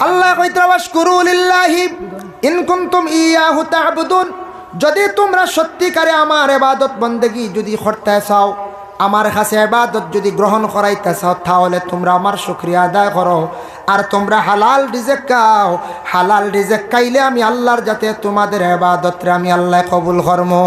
আল্লাহ কইতে ওয়াশকুরু লিল্লাহি ইন কুনতুম ইয়াহু তা'বুদুন, যদি তোমরা সত্যিকারে আমার ইবাদত বন্দেগী যদি করতে চাও, আমার কাছে ইবাদত যদি গ্রহণ করাইতে চাও, তাহলে তোমরা আমার শুকরিয়া আদায় করো। আর তোমরা হালাল রিজিক খাও, হালাল রিজিক খাইলে আমি আল্লাহর যাতে তোমাদের ইবাদতরে আমি আল্লাহ কবুল করবো।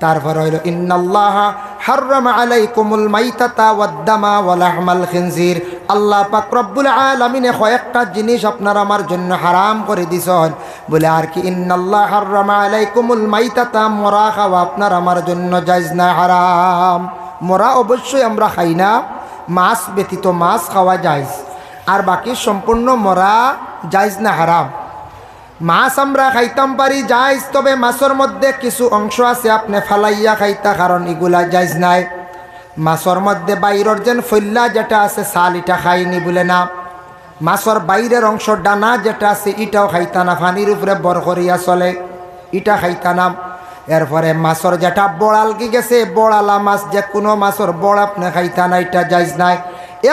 তারপর হইল ইন্নাল্লাহা হাররামা আলাইকুমুল মাইতাতা ওয়াদ-দামা ওয়া লাহমাল খিনজির, আল্লাহ পাক রব্বুল আলামিন কয়েকটা জিনিস আপনার আমার জন্য হারাম করে দিছেন। বলে আর কি? ইন্নাল্লাহা হাররামা আলাইকুমুল মাইতাতা, মরা খাওয়া আপনার আমার জন্য জায়েজ না, হারাম। মরা অবশ্যই আমরা খাই না, মাছ ব্যতীত মাছ খাওয়া জায়েজ, আর বাকি সম্পূর্ণ মরা জায়েজ না, হারাম। মাছ আমরা খাইতাম পারি জায়েজ, তবে মাছের মধ্যে কিছু অংশ আছে আপনি ফালাইয়া খাইতা, কারণ এগুলা জায়েজ নাই। মাছের মধ্যে বাইরের যেন ফল্লা যেটা আছে ছাল, এটা খাইনি বলে না। মাছের বাইরের অংশ ডানা যেটা আছে এটাও খাইতা না, পানির উপরে বর করিয়া চলে, এটা খাইতা না। এরপরে মাছের যেটা বড়াল কি গেছে, বড়ালা মাছ, যে কোনো মাছের বড় আপনি খাইতা না, এটা জায়েজ নাই।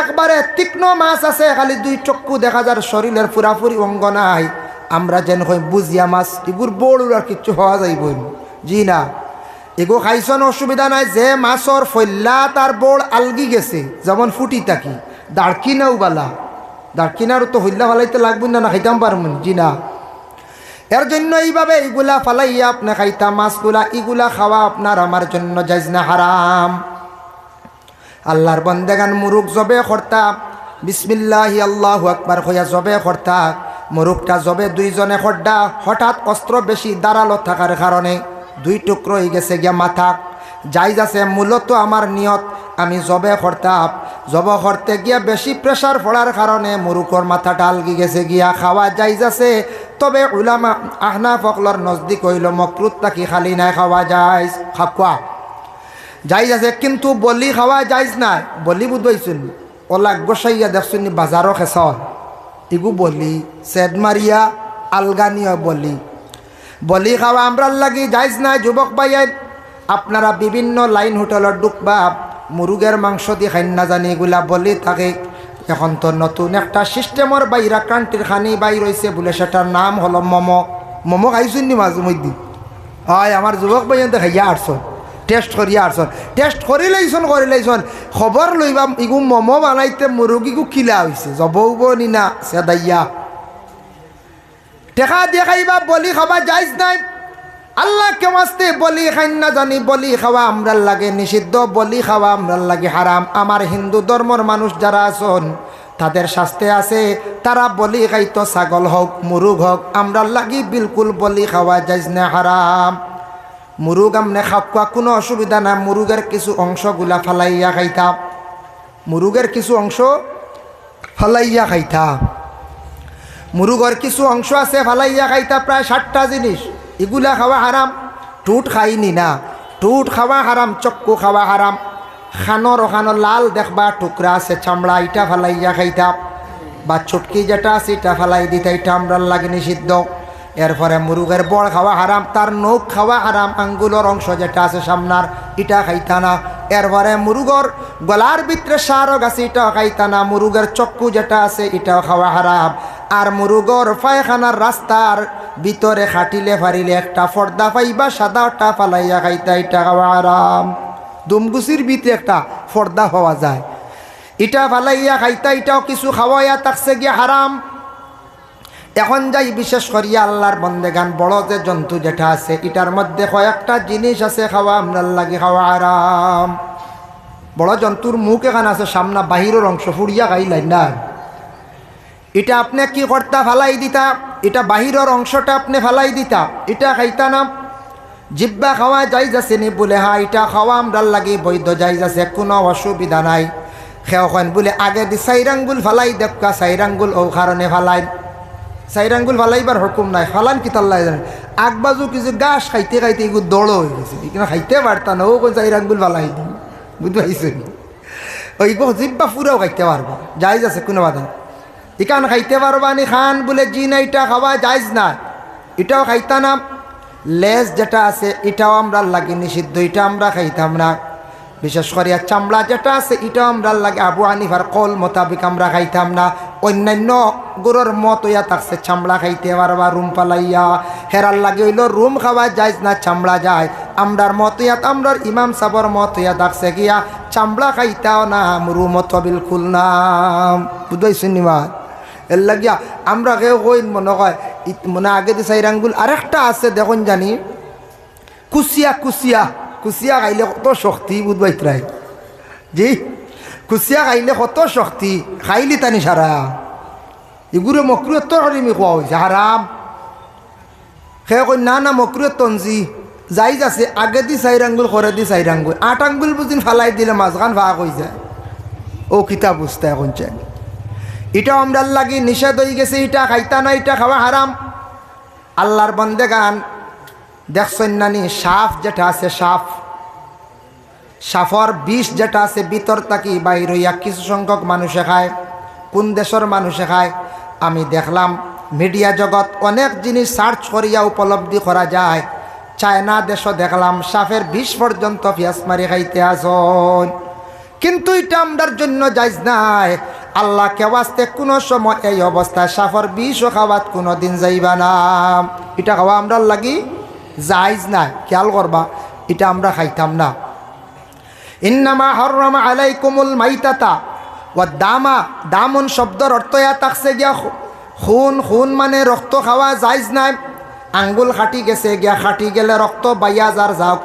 একবারে তীক্ষ্ণ মাছ আছে, খালি দুই চক্ষু দেখা যার শরীরের পুরাপুরি অঙ্গ নাই, আমরা যেন কই বুঝিয়া মাছ, এগুর বড় আর কিচ্ছু হওয়া যাইব, জি না। এগো খাইছন অসুবিধা নাই। যে মাছর ফল্লা তার বড় আলগি গেছে, যেমন ফুটি থাকি, দাঁড়কিনাও বালা, দাঁড়কিনারও তো হইল্লা ফালাইতে লাগবে না, না খাইতাম পারবেন, জি না। এর জন্য এইভাবে এগুলা ফালাইয়া আপনি খাইতা মাছগুলা, এগুলা খাওয়া আপনার আমার জন্য জায়েজ না, হারাম। আল্লাহর বন্দেগান মুরুগ জবে করতা, বিসমিল্লাহি আল্লাহু আকবার কইয়া জবে করতা। মুরুগটা জবে দুইজনে খড্ডা, হঠাৎ অস্ত্র বেশি দাঁড়ালো থাকার কারণে দুই টুকরো হয়ে গেছে গিয়া মাথা। জায়েজ আছে, মূলত আমার নিয়ত আমি জবে করতাম, জব করতে গিয়া বেশি প্রেশার পড়ার কারণে মুরুগর মাথাটা আলগি গেছে গিয়া, খাওয়া জায়েজ আছে। তবে উলামা আহনাফ ফকলর নজদিক হইল মকরুত তাকি খালি নাই, খাওয়া জায়েজ, খাওয়া জায়েজ আছে, কিন্তু বলি খাওয়া জায়েজ নাই। বলি বুঝবাইছুন, ওলা গোসাইয়া দেখছুন বাজারও খেসন, এগু বলি সেদ মারিয়া আলগানিয়া বলি, বলি খাওয়া আমরার লাগি জায়েজ নাই। যুবক ভাইয়ের, আপনারা বিভিন্ন লাইন হোটেলত ঢুকবা, মুরুগের মাংস দিয়ে খাই না জানি, এগুলা বলি থাকে। এখন তো নতুন একটা সিস্টেমর বাইরা কান্ট্রির খানি বাইর হয়েছে বলে, সেটার নাম হলো মোমো। মোমো খাইছুন নি মাঝে মধ্যে? হয়, আমার যুবক ভাই খাইয়া আসছেন, টেস্ট করিয়া আসছেন, টেস্ট করিলেইছন খবর লইবা ইগু মোমো বানাইতে মুরগিগু কিলা হয়েছে, জবৌব নি না সেদাইয়া টেকা দিয়ে খাইবা। বলি খাওয়া জায়েজ নাই। আল্লাহ কেউ আসতে বলি খাই না জানি, বলি খাওয়া আমরার লাগে নিষিদ্ধ, বলি খাওয়া আমরার লাগে হারাম। আমার হিন্দু ধর্মর মানুষ যারা আছেন তাদের শাস্তি আছে, তারা বলি খাইতো ছাগল হোক মুরুগ হোক, আমরার লাগি বিলকুল বলি খাওয়া জায়েজ না, হারাম। মুরুগ আমনে খাওয়া কোনো অসুবিধা না, মুরুগের কিছু অংশগুলা ফালাইয়া খাইতা, মুরুগের কিছু অংশ ফালাইয়া খাইতা। মুরুগের কিছু অংশ আছে ফালাইয়া খাইতা, প্রায় 60টা জিনিস, এগুলা খাওয়া হারাম। টুট খাইনি না, টুট খাওয়া হারাম, চক্কু খাওয়া হারাম। খানোর ওখানো লাল দেখবা টুকরা আছে চামড়া, এটা ফালাইয়া খাইতা, বা চুটকি যেটা আছে এটা ফালাই দিতা, এটা আমরার লাগে নিষিদ্ধ। এরপরে মুরুগের বড় খাওয়া হারাম, তার নখ খাওয়া হারাম, আঙ্গুলের অংশ যেটা আছে সামনার, এটা খাইতা না। এরপরে মুরুগর গলার ভিতরে সারক আছে, এটাও খাইতা না। মুরুগের চক্কু যেটা আছে এটাও খাওয়া হারাম। আর মুরুগর পায়খানার রাস্তার ভিতরে খাটিলে ফারিলে একটা পর্দা পাইবা, সাদাটা ফালাইয়া খাইতা, এটা খাওয়া হারাম। দুমগুচির ভিতরে একটা পর্দা পাওয়া যায়, এটা ফালাইয়া খাইতা, এটাও কিছু খাওয়াইয়া থাকছে গিয়া হারাম। এখন যাই বিশেষ করিয়া আল্লাহর বন্দেগান, বড় যে জন্তু যেটা আছে এটার মধ্যে কয়েকটা জিনিস আছে খাওয়া আমরার লাগে খাওয়া হারাম। বড় জন্তুর মুখ এখানে আছে সামনা, বাহিরের অংশ ফুড়িয়া খাইলাই না, এটা আপনি কি করতা, ফালাই দিতা, এটা বাহিরের অংশটা আপনি ফালাই দিতা, এটা খাইতা না। জিব্বা খাওয়া জায়েজ আছে নি বলে, হ্যাঁ এটা খাওয়া আমরার লাগে বৈধ, জায়েজ আছে, কোনো অসুবিধা নাই। খেওখান বলে আগে দি 4 আঙ্গুল ফালাই দেখা, 4 আঙ্গুল ও কারণে ফালাই, 4 আঙ্গুল ফালাইবার হুকুম নাই, ফালান কি তাল্লাই জানে। আগবাজু কিছু গাছ খাইতে খাইতে এগুলো দৌড় হয়ে গেছে, এখানে খাইতে পারতা না, ও কোন 4 আঙ্গুল ফালাই দি, বুঝতে পারছেন? ওই জিব্বা পুরাও খাইতে পারবা, জায়েজ আছে, কোনো বাধা। এখান খাইতে পারবা নি খান বলে, জি না এটা খাওয়া জায়েজ না, এটাও খাইতা না। লেজ যেটা আছে এটাও আমরা লাগে নিষিদ্ধ, এটা আমরা খাইতাম না। বিশেষ করিয়া চামড়া যেটা আছে এটাও আমরা লাগে আবু হানিফার কল মোতাবিক আমরা খাইতাম না। অন্যান্য গরুর মত ইয়া থাকছে চামড়া খাইতে পারবা রুম পালাইয়া হেরার লাগে হইল রুম খাওয়া যায় না চামড়া যায় আমরার মত ইয়াত আমরার ইমাম সাবর মত ইয়া থাকছে গিয়া চামড়া খাইতাও না রুম তো বিলকুল না বুঝাইছেন নিমা এর লাগিয়া আমরা কেউ কই মনে হয় মনে আগে দিয়ে চাই আঙ্গুল আরেকটা আছে দেখুন জানি কুচিয়া কুচিয়া কুচিয়া খাইলে কত শক্তি বুঝবাই প্রায় জি কুচিয়া খাইলে কত শক্তি খাইলি তানি সারা এগুলো মকরুয়ের তো হরিমি কোয়া হয়েছে হারাম সে কই না না মকরুয়ের তঞ্জি যাই যাচ্ছে আগে দি চাই আঙ্গুল করে দি চাই আঙ্গুল 8 আঙ্গুল বুঝিন ফালাই দিলে মাঝখান ভাগ হয়ে যায় ও কিতাব বুঝতে এখন চাই এটা আমরার লাগি নিষেধ হয়ে গেছে এটা খাইতা না এটা খাওয়া হারাম আল্লাহর বন্দেগান দেখছেন নানি সাফ যেটা আছে সাফ সাফর বিষ যেটা আছে ভিতর থাকি বাইর হইয়া কিছু সংখ্যক মানুষে খায় কোন দেশের মানুষে খায় আমি দেখলাম মিডিয়া জগৎ অনেক জিনিস সার্চ করিয়া উপলব্ধি করা যায় চায়না দেশও দেখলাম সাফের বিষ পর্যন্ত পিয়াজ মারি খাইতে আসন কিন্তু এটা আমরার জন্য যাইজ নাই আল্লাহ কেওয়াস্তে কোনো সময় এই অবস্থায় সাফর বিষও খাওয়াত কোনো দিন যাইবা না এটা খাওয়া আমরার লাগি যাইজ নাই খেয়াল করবা এটা আমরা খাইতাম না ইন্নামা হাররামা আলাইকুমুল মাইতাতা ওয়া দামা দামুন শব্দর অর্থ ইয়া থাকছে গিয়া খুন খুন মানে রক্ত খাওয়া যাইজ নাই আঙ্গুল খাটি গেছে গিয়া খাটি গেলে রক্ত বাইয়া যার যাও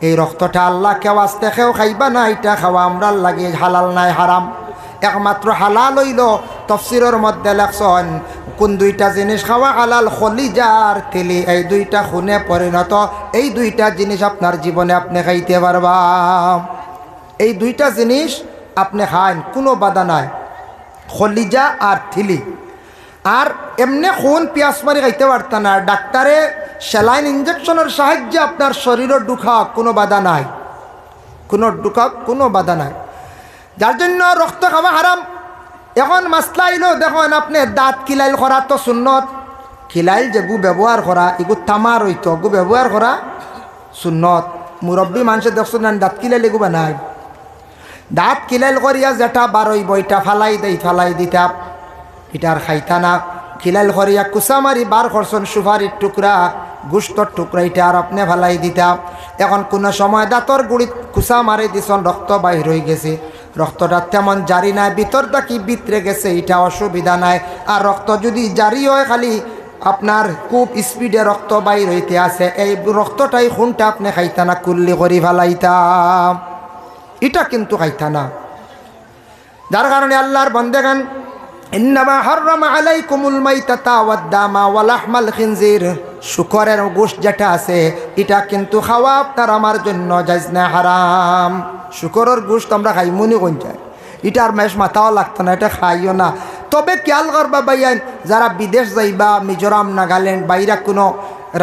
এই রক্তটা আল্লাহ কেওয়াস্তে খেও খাইবা না এটা খাওয়া আমরার লাগে হালাল নাই হারাম একমাত্র হালাল হইল তফসিরের মধ্যে লেখছেন কোন দুইটা জিনিস খাওয়া হালাল খলিজার তেলি এই দুইটা খুনে পরিণত এই দুইটা জিনিস আপনার জীবনে আপনি খাইতে পারবা এই দুইটা জিনিস আপনি খান কোনো বাধা নাই খলিজা আর থিলি আর এমনি খুন পিয়াজ মারি খাইতে পারত না ডাক্তারে স্যালাইন ইঞ্জেকশনের সাহায্যে আপনার শরীরের ঢুকা কোনো বাধা নাই কোনো বাধা নাই যার জন্য রক্ত খাওয়া হারাম এখন মাসলা আইলো দেখুন আপনি দাঁত কিলাইল করা তো সুন্নত কিলাইল যে গু ব্যবহার করা এগু তামার হইতো গু ব্যবহার করা সুন্নত মুরব্বী মানুষের দেখছেন না দাঁত কিলাইল এগু বানায় দাঁত কিলাইল করিয়া যেটা বারোই বইটা ফালাই দিতা এটার খাইতা না খিলাইল করিয়া কুচা মারি বার করছেন সুপারির টুকরা গুস্তর টুকরা এটা আর আপনি ফালাই দিতা এখন কোনো সময় দাঁতর গুড়িত কুচা মারি দিছন রক্ত বাহির হয়ে গেছে রক্তটা তেমন জারি নাই ভিতর থাকি ভিতরে গেছে এটা অসুবিধা নাই আর রক্ত যদি জারি হয় খালি আপনার খুব স্পিডে রক্ত বাইর হইতে আছে এই রক্তটাই খুনটা আপনি খাইতা না কুল্লি করি ফালাইতা এটা কিন্তু খাইতা না যার কারণে আল্লাহর বান্দাগান ইন্নামা হাররামা আলাইকুমুল মাইতাতা ওয়াদ দামা ওয়া লাহমাল খিনজির শুকরের গোশত যেটা আছে এটা কিন্তু খাওয়া আপনার আমার জন্য জায়েজ না হারাম শুকরের গোশত আমরা খাই মনে কোন যায় এটার মেশ মাথাও লাগতো না এটা খাইও না তবে খেয়াল করবা ভাইয়ান যারা বিদেশ যাইবা মিজোরাম নাগাল্যান্ড বাইরে কোনো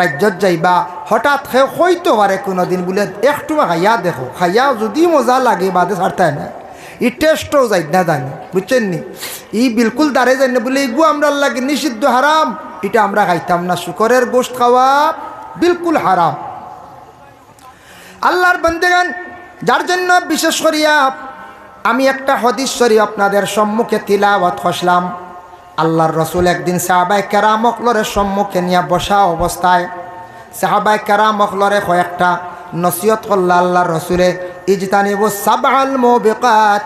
রাজ্যত যাইবা হঠাৎ হইতে পারে কোনো দিন বলে একটু খাইয়া দেখো খাইয়া যদি মজা লাগে বাদে ছাড়তে না ই টেস্টও যাই না জানি বুঝছেন নি ই বিলকুল দাঁড়ে যাই না বলে এগু আমরা লাগে নিষিদ্ধ হারাম এটা আমরা খাইতাম না শুকরের গোশত খাওয়া বিলকুল হারাম আল্লাহর বান্দাগান যার জন্য বিশেষ করিয়া আমি একটা হাদিস শরীফ আপনাদের সম্মুখে তিলাওয়াত করলাম আল্লাহর রাসূল একদিন সাহাবায়ে কেরামকলরের সম্মুখে নিয়ে বসা অবস্থায় সাহাবায়ে কেরামকলরে কয়েকটা নসিহত করল আল্লাহর রাসূলে ইজতানিবু সাবআল মুবিকাত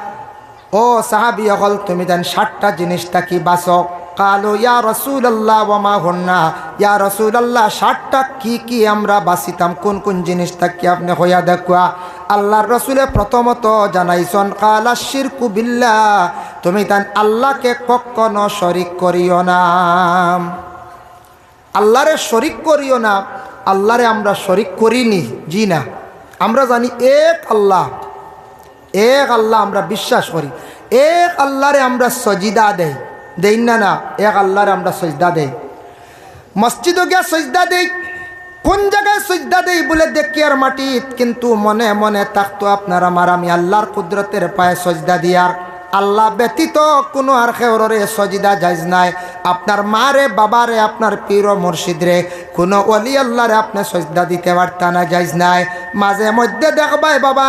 ও সাহাবী হল তুমি দেন 7টা জিনিস থাকি বাঁচো কালো ইয়া রাসূলুল্লাহ ওয়া মা হুন্না ইয়া রাসূলুল্লাহ 7টা কি আমরা বাঁচিতাম কোন কোন জিনিস থাকি আপনি হইয়া দেখুয়া আল্লাহর রাসূলে প্রথমত জানাইছেন কালা শিরকু বিল্লাহ তুমি দেন আল্লাহকে কখনো শরীক করিও না আল্লাহরে শরীক করিও না আল্লাহরে আমরা শরীক করিনি জি না আমরা জানি এক আল্লাহ আমরা বিশ্বাস করি এক আল্লাহরে আমরা সজিদা দেই না এক আল্লাহরে আমরা সজদা দেই মসজিদে গিয়া সজদা দেই কোন জায়গায় সজদা দেই বলে দেখি আর মাটিত কিন্তু মনে মনে থাকতো আপনার আমার আমি আল্লাহর কুদরতের পায়ে সজদা দিয়ার আল্লাহ ব্যতীত কোনো আর খেওরে সজিদা জায়েজ নাই আপনার মারে বাবারে আপনার পীর ও মুর্শিদরে কোনো ওলি আল্লাহরে আপনি সজদা দিতে পারতা না জায়েজ নাই মাঝে মধ্যে দেখবাই বাবা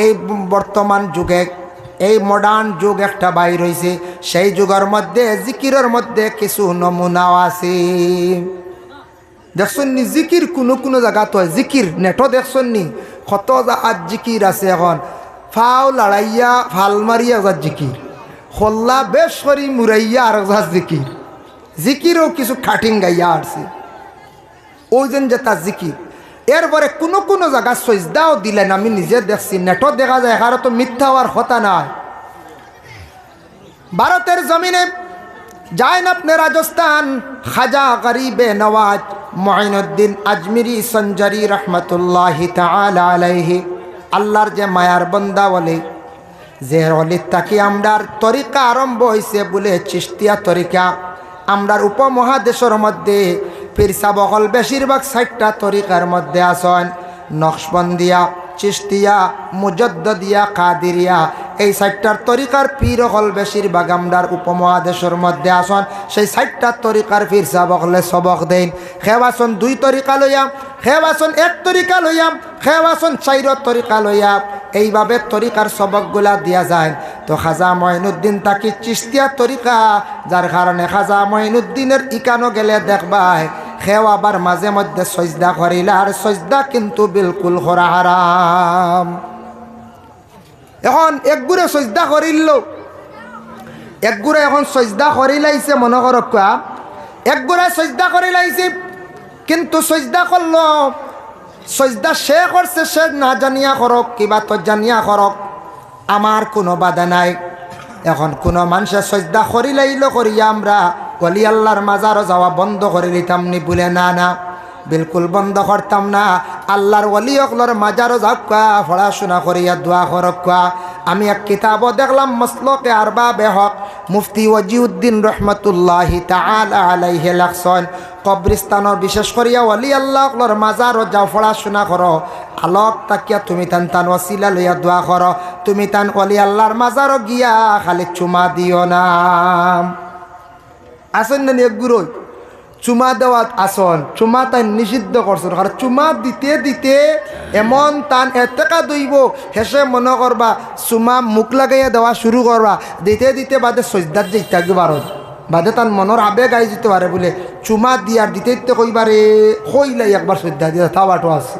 এই বর্তমান যুগে এই মডার্ন যুগ একটা বাইর হইছে, সেই যুগের মধ্যে জিকিরের মধ্যে কিছু নমুনাও আছে। দেখছেন নি জিকির কোনো কোনো জায়গা তো জিকির নেটও দেখছেন নি কত আজ জিকির আছে। এখন ফাও লড়াইয়া ফাল মারিয়া যার জিকির, হল্লা বেশ করি মুরাইয়া আর যার জিকির, জিকিরও কিছু খাটিং গাইয়া আসছে ওই যেন যে তার জিকির। এরপরে কোনো কোনো জায়গা সজদাও দিলেন, আমি নিজে দেখছি নেটও দেখা যায়, কারো তো মিথ্যা হওয়ার কথা নয়। ভারতের জমিনে যায়ন আপনি রাজস্থান, খাজা গরিবে নওয়াজ মঈনুদ্দিন আজমিরি সঞ্জারি রহমতুল্লাহি তাআলা আলাইহি, আল্লাহর যে মায়ার বন্দা বলে, যে অলিত তাকে আমরার তরিকা আরম্ভ হয়েছে বলে চিশতিয়া তরিকা। আমরার উপমহাদেশের মধ্যে পীরসা বকল বেশিরভাগ 60টা তরিকার মধ্যে আসেন। নকশবন্দিয়া, চিশতিয়া, মুজদ্দদিয়া, কাদিরিয়া, এই 60টার তরিকার পীর হল বেশিরভাগ আমরার উপমহাদেশের মধ্যে আসেন। সেই 60টার তরিকার পীরসা বকলে সবক দেন। খেবাসন 2 তরিকা লইয়া, খেবাসন 1 তরিকা লইয়া, খেবাসন 4 তরিকা লইয়া, এইভাবে তরিকার সবকগুলা দিয়া যায়। তো খাজা মঈনুদ্দিন তাকে চিশতিয়া তরিকা, যার কারণে খাজা মঈনুদ্দিনের ইকানো গেলে দেখবাই খেও আবার মাঝে মধ্যে সজদা করিলা, আর সজদা কিন্তু বিলকুল করা হারাম। এখন একগুড়ে সজদা করিল, একগুড়ে এখন সজদা করিলাইছে, মনে করক একগুড়ে সজদা করিলাইছে, কিন্তু সজদা করল, সজদা সে করছে, সে না জানিয়া করক কিবা তো জানিয়া করক, আমার কোনো বাধা নাই। এখন কোনো মানুষের সজদা করিলাইল করিয়া আমরা ওলি আল্লাহর মাজারও যাওয়া বন্ধ করে দিতাম নি বলে, না না, বিলকুল বন্ধ করতাম না। আল্লাহর ওলি অকলর মাজারও যাওয়া, পড়াশোনা করিয়া দোয়া করকা। আমি এক কিতাবও দেখলাম, মসলকে আরবাবে হক মুফতি ওয়াজিউদ্দিন রহমতুল্লাহি তাআলা আলাইহি লেখছেন, কবরিস্তানের বিশেষ করিয়া ওলি আল্লাহ অকলর মাজারও যাও, পড়াশোনা করো, আলোক তাকিয়া তুমি তান তান ওসিলা লইয়া দোয়া করো, তুমি তান ওলি আল্লাহর মাজারও গিয়া খালি চুমা দিও না। আসেন না একগুরো চুমা দেওয়াত আসন, চুমা তাই নিষিদ্ধ করছেন। কারণ চুমা দিতে দিতে এমন টান এতেকা দইব, হেসে মনে করবা চুমা মুখ লাগাইয়া দেওয়া শুরু করবা, দিতে দিতে বাদে সজদাত যেতে থাকবে ভারত, বাদে তার মনের আবেগ আই যেতে পারে বলে চুমা দিয়ার দিতে দিতে কইবারে কইলাই একবার সজদা দিয়া তাওয়াটো আছে।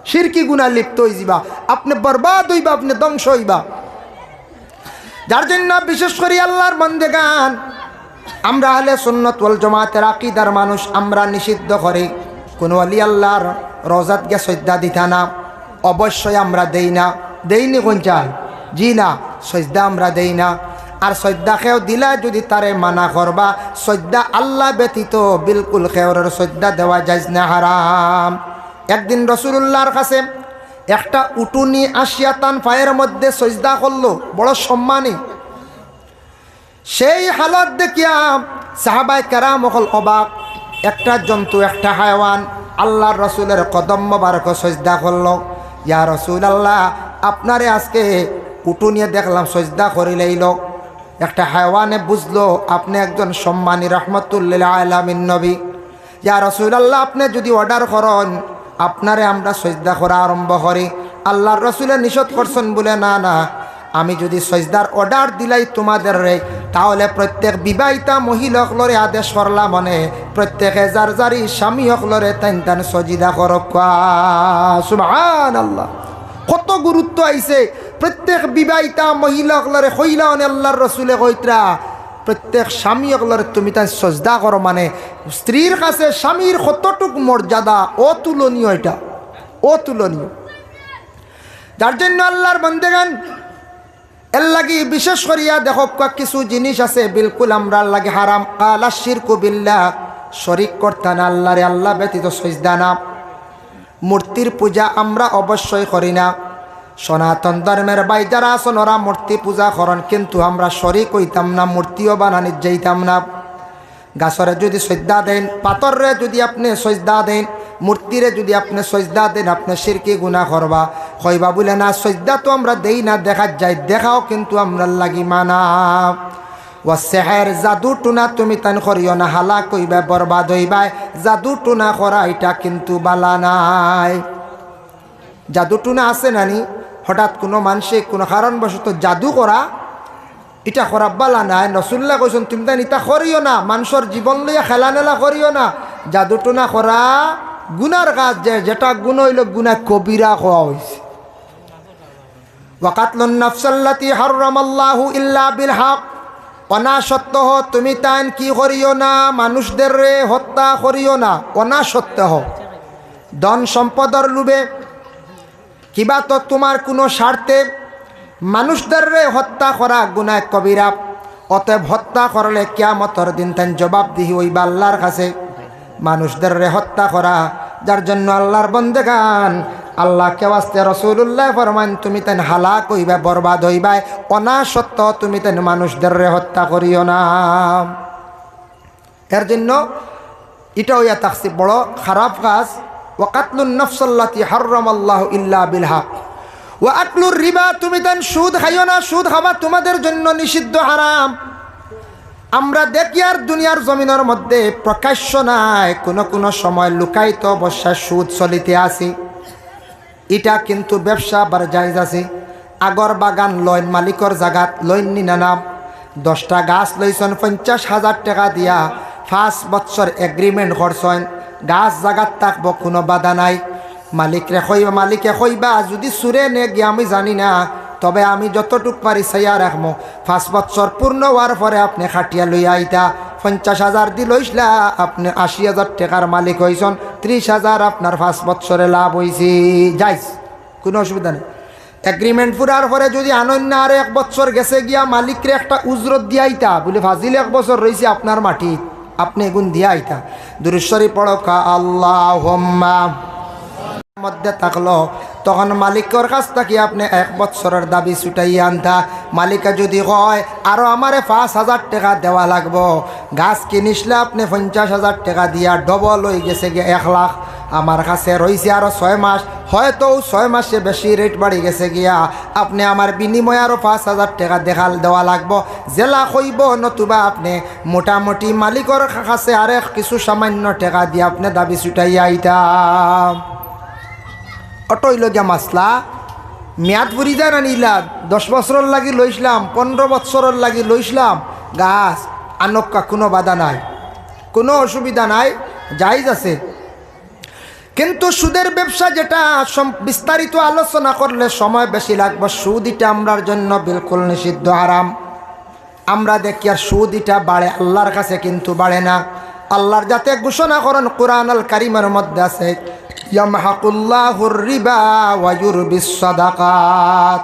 শিরকি গুনাহ লিপ্ত হয়ে যাবা, আপনি বরবাদ হইবা, আপনি ধ্বংস হইবা। যার জন্য বিশেষ করে আল্লাহর বান্দেগান, আমরা আহলে সুন্নাত ওয়াল জামাতের আকীদার মানুষ, আমরা নিষিদ্ধ করি কোন ওলি আল্লাহর রওজাত গে সজদা দিতা না। অবশ্যই আমরা দেই না, দেইনি কোন চাই, জি না, সজদা আমরা দেই না। আর সজদা খেও দিলা যদি তারে মানা করবা, সজদা আল্লাহ ব্যতীত বিলকুল খেওরের সজদা দেওয়া যাইজ না, হারাম। একদিন রাসূলুল্লাহর কাছে একটা উটুনি আসিয়া তান পায়ের মধ্যে সজদা করলো, বড় সম্মানী। সেই হালত দেখিয়া সাহাবায়ে কেরাম হল অবাক। একটা জন্তু, একটা হায়াওয়ান আল্লাহর রসুলের কদম মোবারক সজদা করলো। ইয়া রাসূলুল্লাহ, আপনারে আজকে উটুনিয়ে দেখলাম সজদা করিলেইল। একটা হায়াওয়ানে বুঝলো আপনি একজন সম্মানী রহমতুল্লিল আলামিন নবী। ইয়া রাসূলুল্লাহ, আপনি যদি অর্ডার করেন আপনারে আমরা সজদা করা আরম্ভ করি। আল্লাহর রসুলের নিষেধ করছেন বলে, না না, আমি যদি সজদার অর্ডার দিলাই তোমাদের রে, তাহলে প্রত্যেক বিবাহিতা মহিলা হকলরে আদেশ করলাম, মনে প্রত্যেকে যার যারি স্বামী হকলরে তাইন তান সজিদা করক। সুবহানাল্লাহ, কত গুরুত্ব আইছে। প্রত্যেক বিবাহিতা মহিলা হকলরে কইলা, আল্লাহর রসুলে কইতরা প্রত্যেক স্বামী হকলরে তুমি তাই সজদা করো, মানে স্ত্রীর কাছে স্বামীর কতটুক মর্যাদা অতুলনীয়, এটা অতুলনীয়। যার জন্য আল্লাহর বান্দেগান এর লাগি বিশেষ করিয়া দেখো কিছু জিনিস আছে বিলকুল আমরা লাগে হারাম। কালা শিরকু বিল্লাহ, শরিক করতে না আল্লাহরে, আল্লাহ ব্যতীত সজদা না। মূর্তির পূজা আমরা অবশ্যই করি না। সনাতন ধর্মের ভাই যারা আছেন ওরা মূর্তি পূজা করেন, কিন্তু আমরা শরিক হইতাম না, মূর্তিও বানানি যাইতাম না। গাছরে যদি সজদা দেন, পাথরে যদি আপনি সজদা দেন, মূর্তিরে যদি আপনি সজদা দেন, আপনি শিরকি গুনাহ করবা। কইবা বলে না সজদা তো আমরা দেই না, দেখা যায়, দেখাও কিন্তু আমরা লাগি মানা। ও সেহের জাদু টুনা তুমি তান করিও না, হালা কইবা বরবাদ হইবা। জাদু টুনা করা এটা কিন্তু বালা নাই। জাদু টুনা আছে নানি, হঠাৎ কোনো মানুষে কোনো কারণবশত জাদু করা, এটা খরাব বালা নাই। রসুল্লাহ কইছেন তুমি তাই ইটা করিও না, মানুষের জীবন লইয়া খেলা নেলা করিও না। জাদুটনা করা গুনার কাজ, যেটা গুণ হইল গুনা কবিরা হওয়া হয়েছে। ওয়াকাতলুন নাফসাল্লাতি হারামাল্লাহু ইল্লা বিল হক, অনাসত্য তুমি তাই কি করিও না, মানুষদের রে হত্যা করিও না অনাসত্য। ধন সম্পদর লোভে কিবা তো তোমার কোনো স্বার্থে মানুষদের রে হত্যা করা গুনাহ কবিরা। অতএব হত্যা করলে কিয়ামতের দিন তাই জবাবদিহি হইবা আল্লাহর কাছে। মানুষদের রে হত্যা করা, যার জন্য আল্লাহর বন্দেগান আল্লাহকে ওয়াস্তে রাসূলুল্লাহ ফরমান তুমি তেন হালাক হইবা, বরবাদ হইবা, অনাসত্য তুমি তেন মানুষদের রে হত্যা করিও না। এর জন্য এটা হইয়া থাকছে বড় খারাপ কাজ। ওয়াকাতলুন নাফসাল্লাতি হারামাল্লাহু ইল্লা বিল হক, ওয়া আকলুর রিবা তুমি তেন সুদ খাইও না, সুদ খাওয়া তোমাদের জন্য নিষিদ্ধ, হারাম। আমরা দেখি আর দুনিয়ার জমিনের মধ্যে প্রকাশ্য নাই, কোনো সময় লুকায়িত অবস্থায় সুদ চলিতে আছে। এটা কিন্তু ব্যবসা বার জায়েজ আছে। আগর বাগান লইন মালিকর জাগাত লইন নি না, 10টা গাছ লইছেন 50,000 টাকা দিয়া, 5 বছর এগ্রিমেন্ট করছেন, গাছ জাগাত থাকবো, কোনো বাধা নাই। মালিকে কইবা যদি সুরে নে গিয়ে আমি জানি না, তবে আমি যতটুক পারি চাইয়া রাখবো। 5 বছর পূর্ণ হওয়ার পরে আপনি খাটিয়া লইয়া আইতা, 50,000 দি লইসলা, আপনি 80,000 টাকার মালিক হইছেন, 30,000 আপনার 5 বছরে লাভ হয়েছে, যাইস, কোনো অসুবিধা নেই। এগ্রিমেন্ট পুরার পরে যদি আনন্দ আর 1 বছর গেছে গিয়া মালিকরে একটা উজরত দিয়া আইতা, বলে ফাজিল 1 বছর রয়েছে আপনার মাটি, আপনি এগুন দিয়া আইতা। দুরূদ শরীফ পড়ো কা আল্লাহুম্মা মধ্যে থাকলো, তখন মালিকের কাছ থেকে আপনি 1 বছরের দাবি ছুটাইয়া আনতা। মালিকা যদি কয় আরও আমারে 5,000 টাকা দেওয়া লাগবো, গাছ কিনিসলে আপনি 50,000 টাকা দিয়া ডবল হয়ে গেছে গিয়ে 1 লাখ, আমার কাছে রয়েছে আরও 6 মাস, হয়তো 6 মাসে বেশি রেট বাড়ি গেছে গিয়া, আপনি আমার বিনিময়ে আরও 5,000 টাকা দেওয়া লাগবো, জেলা হইব, নতুবা আপনি মোটামুটি মালিকের কাছে আরেক কিছু সামান্য টাকা দিয়ে আপনি দাবি ছুটাইয়া আইতা। অটইল গিয়া মাসলা মেয়াদ ফুরি যায় না, নিলা 10 বছরের লাগি লইসলাম, 15 বছরের লাগি লইসলাম গাছ, আনক্কা কোনো বাধা নাই, কোনো অসুবিধা নাই, জায়েজ আছে। কিন্তু সুদের ব্যবসা যেটা বিস্তারিত আলোচনা করলে সময় বেশি লাগবে। সুদ এটা আমরার জন্য বিলকুল নিষিদ্ধ, হারাম। আমরা দেখি আর সুদ এটা বাড়ে, আল্লাহর কাছে কিন্তু বাড়ে না। আল্লাহর যাতে ঘোষণা করেন কোরআন আল কারীমের মধ্যে আছে, ইয়ামহাকুল্লাহুর রিবা ওয়া ইউরবিস সাদাকাত।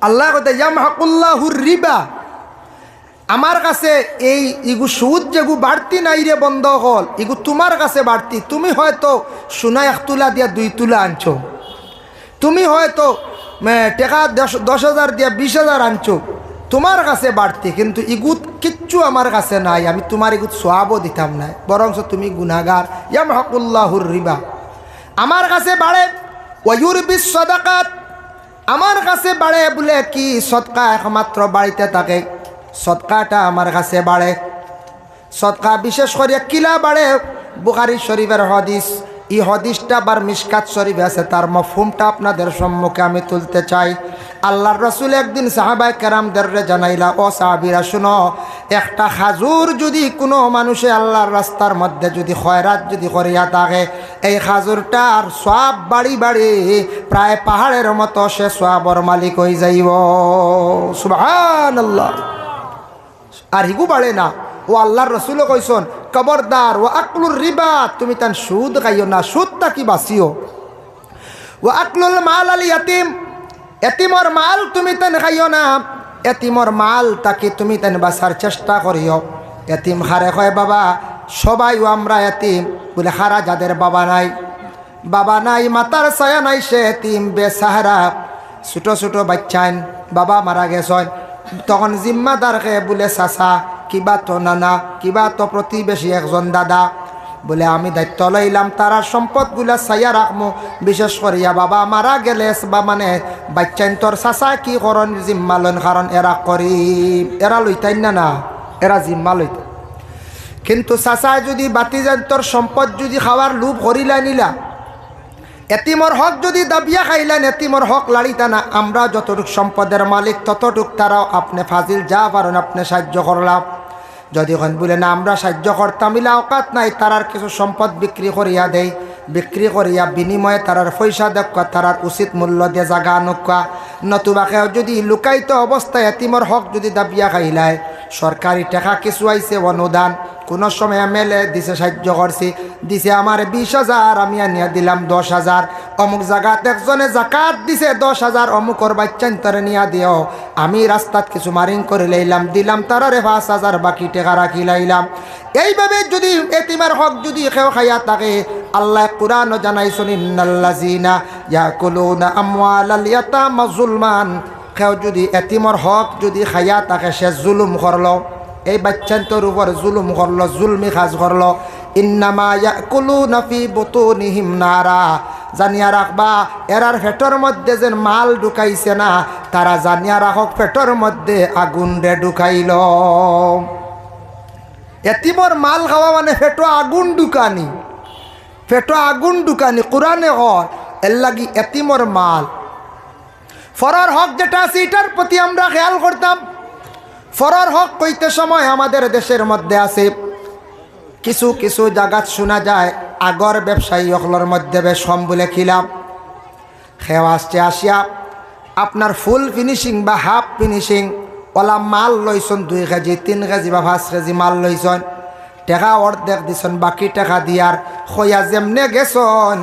আল্লাহ কইতে ইয়ামহাকুল্লাহুর রিবা, আমার কাছে এই ইগু সুদ যেগু বাড়তি নাই রে বন্ধ হল, ইগু তোমার কাছে বাড়তি। তুমি হয়তো সোনা 1 তুলা দিয়া 2 তুলা আনছো, তুমি হয়তো টাকা 10,000 দিয়া 20,000 আনছো, তোমার কাছে বাড়তি, কিন্তু ইগুত কিচ্ছু আমার কাছে নাই, আমি তোমার ইগুত সোয়াবও দিতাম না, বরং তুমি গুনাহগার। ইয়ামহাকুল্লাহুর রিবা, আমার কাছে বাড়ে, ওয়া ইউরবিস সাদাকাত, আমার কাছে বাড়ে বলে কি সদকা একমাত্র বাড়িতে থাকে, সদকাটা আমার কাছে বাড়ে। সদকা বিশেষ করে কিলা বাড়ে, বুখারী শরীফের হাদিস, এই হাদিসটা বার মিশকাত শরীফে আছে, তার মফহুমটা আপনাদের সম্মুখে আমি তুলতে চাই। আল্লাহর রাসূল একদিন সাহাবায়ে কেরামদের জানাইলা, ও সাহাবীরা শুনো, একটা খাজুর যদি কোনো মানুষে আল্লাহর রাস্তার মধ্যে যদি খয়রাত যদি করিয়া থাকে, এই খাজুরটার সওয়াব বাড়ি বাড়ি প্রায় পাহাড়ের মতো সে সওয়াবর মালিক হয়ে যাইব। সুবহানাল্লাহ। আর হিগু বাড়ে না। ও আল্লাহর রাসূলও কইছেন, খবরদার, ও আকলুর রিবা, তুমি তান সুদ খাইও না, সুদটা কি বাঁচিও। ও আকলুল মাল আল ইয়াতিম, এতিমর মাল তুমি তান খাইও না, এতিমর মাল তাকে তুমি তান বাঁচার চেষ্টা করিও। এতিম হারে কয় বাবা, সবাই আমরা এতিম, বলে হারা যাদের বাবা নাই, মাতার ছায়া নাই, সে এতিম বেসাহারা, ছোট ছোট বাচ্চাইন বাবা মারা গেছেন, তখন জিম্মাদারকে বলে চাচা, কিবা তো নানা, কিবা তো প্রতিবেশী একজন দাদা, বলে আমি দায়িত্ব লইলাম তারা সম্পদগুলা চাইয়া রাখমু, বিশেষ করিয়া বাবা মারা গেলে বা মানে বাচ্চাইন তোর চাচা কি করন জিম্মা লইন, কারণ এরা করিব, এরা লইতাই না, এরা জিম্মা লইত। কিন্তু চাচায় যদি বাতি যান তোর সম্পদ যদি খাওয়ার লোভ করিলা নিলা, এতিমর হক যদি দাবিয়া খাইলেন, এতিমর হক লাড়িতা না, আমরা যতটুক সম্পদের মালিক ততটুক তারাও আপনি ফাজিল যা পারেন আপনি সাহায্য করলাম। যদি এখন বলে না আমরা সাহায্য করতাম ইলা অকাত নাই, তারার কিছু সম্পদ বিক্রি করিয়া দেই, বিক্রি করিয়া বিনিময়ে তারার পয়সা দেখা, তারার উচিত মূল্য দিয়ে জাগা নোকা। নতুবাকেও যদি লুকায়িত অবস্থায় এতিমর হক যদি দাবিয়া খাইলায়, সরকারি টাকা কিছু আইছে অনুদান, কোনো সময় এমএলএ দিছে সাহায্য করছি, দিছে আমার 20,000, আমি আনিয়া দিলাম 10,000। অমুক জায়গাত একজনে জাকাত দিছে 10,000, অমুকর বাচ্চান তারে নিয়া দিও, আমি রাস্তাত কিছু মারিং করে লইলাম, দিলাম তারারে 5,000, বাকি টাকা রাখি লাইলাম। এইভাবে যদি এতিমের হক যদি কেউ খাইয়া থাকে, আল্লাহ কুরআন জানাইছেন ইন্নাল্লাযিনা ইয়াকুলুনা আমওয়ালাল ইয়াতামা যুলমান, কেউ যদি এতিমের হক যদি খাইয়া থাকে সে জুলুম করলো, এই বাচ্চান্তর উপর জুলুম করলো, জুলমি কাজ করলো। ইন্নামা ইয়াকুলুনা ফি বুতুনিহিম নারা, জানিয়া রাখবা এরার পেটর মধ্যে যে মাল ঢুকাইছে না, তারা জানিয়া রাখক পেটর মধ্যে আগুন রে ঢুকাইল। এতিমর মাল খাওয়া মানে পেটো আগুন ঢুকানি, পেটো আগুন ঢুকানি। কোরআনে হয় এর লাগি এতিমর মাল ফরার হক যেটা আছে এটার প্রতি আমরা খেয়াল করতাম। ফরার হক কইতে সময় আমাদের দেশের মধ্যে আছে কিছু কিছু জায়গাত শোনা যায় আগর ব্যবসায়ী অকলর মধ্যে বেশ কম বলে খিলাম খেও আসছে আসিয়া আপনার ফুল ফিনিশিং বা হাফ ফিনিশিং ওলা মাল লইছন 2 কেজি 3 কেজি বা 5 কেজি মাল লইছন, টাকা অর্ধেক দিছন, বাকি টাকা দিয়ার খইয়া যেমনে গেছন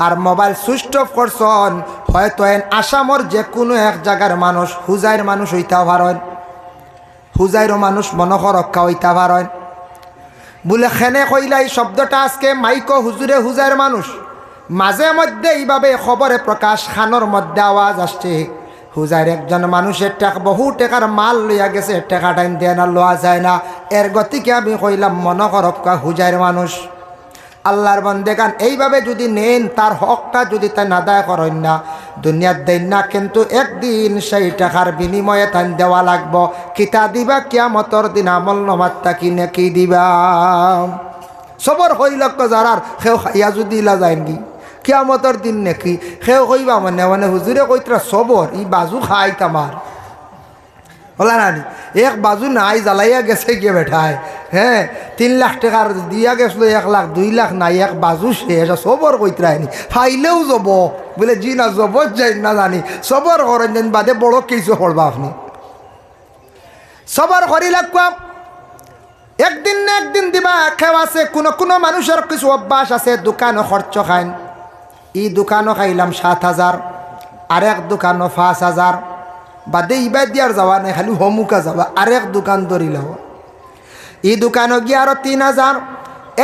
আর মোবাইল সুইচ অফ করছন। হয়তো আসামর যে কোনো এক জায়গার মানুষ হুজাইর মানুষ হইতে পারেন, হুজাইরও মানুষ মনসরক্ষা হইতে পারেন বলে খেনে কইলা এই শব্দটা আজকে মাইকো হুজুরে হুজাইর মানুষ। মাঝে মধ্যে এইভাবে খবরে প্রকাশ খানোর মধ্যে আওয়াজ আসছে হুজাইর একজন মানুষের টাকা বহু টাকার মাল লইয়া গেছে, টাকা টাইম দেয় না, লওয়া যায় না। এর গতিকে আমি কইলাম মনসরক্ষা হুজাইর মানুষ। আল্লাহর বন্দেগান এইভাবে যদি নেন, তার হকটা যদি তাই আদায় করেন না, দুনিয়ার দেন না, কিন্তু একদিন সেই টাকার বিনিময়ে তাই দেওয়া লাগবো। কিতা দিবা কিয়ামতর দিন আমল নমাত্তা কিনে কি দিবা। সবর হইল যারার সেও খাইয়া যদি ইলা যায় কি কিয়ামতর দিন নাকি সেও কইবা মানে মানে হুজুরে কইতরা সবর ই বাজু খাই তামার বলা নানি এক বাজু নাই জ্বালাইয়া গেছে গিয়ে বেঠায়। হ্যাঁ 3 লাখ টাকার দিয়া গেছিল, 1 লাখ 2 লাখ নাই, এক বাজু শেষ। সবর কইতরায়নি ফাইলেও যাব বলে জি না জব যাই না জানি সবর করেন যেন বাদে বড় কিছু করবা আপনি সবর করি লাগবা। একদিন না একদিন দিবা। খেও আছে কোনো কোনো মানুষের কিছু অভ্যাস আছে দোকানও খরচ খাইন, ই দোকানও খাইলাম 7,000, আরেক দোকানও 5,000, বাদে ইবাদ দিয়ার যাওয়া নাই, খালি হমুকা যাবা আরেক দোকান ধরিল, এই দোকানও গিয়ে আরো 3,000।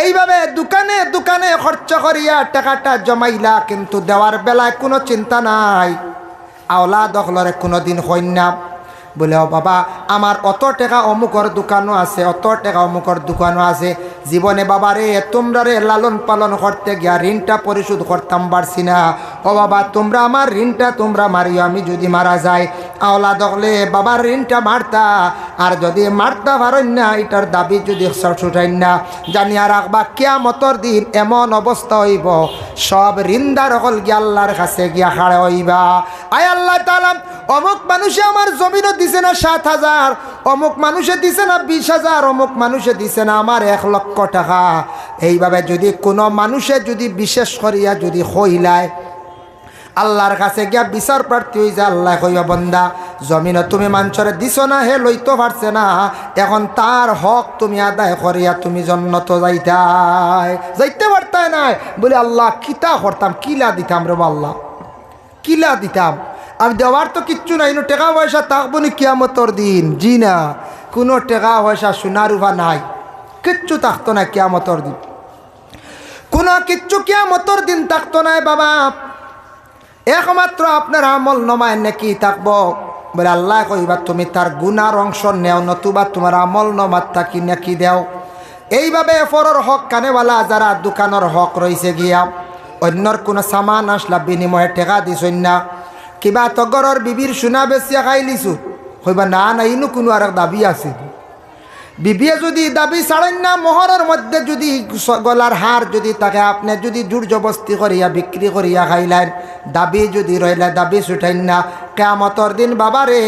এইভাবে দোকানে দোকানে খরচ করিয়া টাকাটা জমাইলা, কিন্তু দেওয়ার বেলায় কোনো চিন্তা নাই। আওলা দখলরে কোনো দিন হইনা বলে ও বাবা আমার অত টাকা অমুকর দোকানও আছে, অত টাকা অমুকর দোকানও আছে, জীবনে বাবা রে তোমরা রে লালন পালন করতে গিয়া ঋণটা পরিশোধ করতাম পারছি না। ও বাবা তোমরা আমার ঋণটা তোমরা মারিও, আমি যদি মারা যাই আওলা দখলে বাবার ঋণটা মারতা, আর যদি মারতা পারেন না এটার দাবি যদি ছুটাইন না, জানিয়া রাখবা কিয়ামতর দিন এমন অবস্থা হইব সব ঋণদার হল গিয়া আল্লাহর কাছে গিয়া খাড়ে হইবা। আয় আল্লাহ তাআলা অমুক মানুষে আমার জমিনও দিছে না 7,000, অমুক মানুষে দিছে না 20,000, অমুক মানুষে দিছে না আমার 1 লক্ষ টাকা। এইভাবে যদি কোনো মানুষে যদি বিশেষ করিয়া যদি হইলায় আল্লাহর কাছে গিয়া বিচার প্রার্থী হয়ে যায়, আল্লাহ কইয়া বন্দা জমিনও তুমি মানুষরে দিছ না, হে লইতে পারছে না, এখন তার হক তুমি আদায় করিয়া তুমি জন্নত যাইতে পারতাই নাই। বলে আল্লাহ কিতা করতাম, কিলা দিতাম রে আল্লাহ, কিলা দিতাম, আমি দেওয়ার তো কিচ্ছু নাই, টাকা পয়সা থাকবো নি কিয়ামতর দিন? জি না, কোনো টাকা পয়সা সোনার উভা নাই, কিচ্ছু থাকতো না কিয়ামতর দিন, কোনো কিচ্ছু কিয়ামতর দিন থাকতো না বাবা। একমাত্র আপনার আমল নমায় নাকি থাকবো। বলে আল্লাহ কইবা তুমি তার গুনার অংশ নেও, নতুবা তোমার আমল নমাত থাকি নাকি দেও। এইভাবে ফরর হক কানেওয়ালা যারা দোকানের হক রয়েছে গিয়া অন্যর কোনো সামান আসলা বিনিময়ে টাকা দিছই না, কিবা তগরের বিবির সোনা বেচিয়া খাই লিছু, কইবা না না ইনো কোনো আর দাবি আছে, বিবিয়ে যদি দাবি ছাড়েন না, মোহরের মধ্যে যদি গলার হার যদি তাকে আপনি যদি জোর জবস্তি করিয়া বিক্রি করিয়া খাইলেন, দাবি যদি রইলে দাবি ছুটাইন না, কিয়ামতের দিন বাবারে